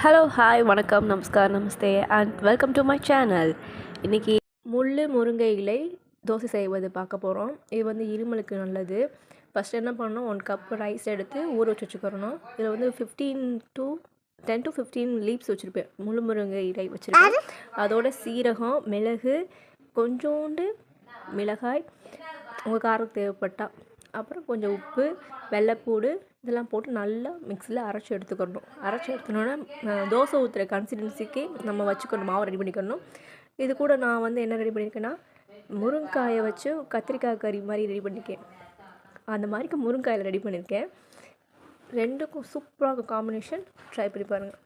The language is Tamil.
ஹலோ ஹாய் வணக்கம் நமஸ்கார் நமஸ்தே and welcome to my channel. இன்றைக்கி முருங்கை இலை தோசை செய்வது பார்க்க போகிறோம். இது வந்து இருமலுக்கு நல்லது. ஃபஸ்ட் என்ன பண்ணணும், 1 கப் ரைஸ் எடுத்து ஊற வச்சுக்கணும். இதில் வந்து 10 to 15 லீவ்ஸ் வச்சுருப்பேன். முருங்கை இலை வச்சுருப்பேன். அதோட சீரகம், மிளகு, கொஞ்சோண்டு மிளகாய், உங்கள் காரம் தேவைப்பட்டால், அப்புறம் கொஞ்சம் உப்பு, வெள்ளைப்பூடு இதெல்லாம் போட்டு நல்லா மிக்ஸியில் அரைச்சி எடுத்துக்கணும். அரைச்சி எடுத்துனோன்னா தோசை ஊற்றுற கன்சிஸ்டன்சிக்கு நம்ம வச்சுக்கணும், மாவை ரெடி பண்ணிக்கணும். இது கூட நான் வந்து என்ன ரெடி பண்ணியிருக்கேன்னா, முருங்காயை வச்சு கத்திரிக்காய் கறி மாதிரி ரெடி பண்ணியிருக்கேன். அந்த மாதிரிக்கு முருங்காயில் ரெடி பண்ணியிருக்கேன். ரெண்டுக்கும் சூப்பராக காம்பினேஷன். ட்ரை பண்ணி பாருங்கள்.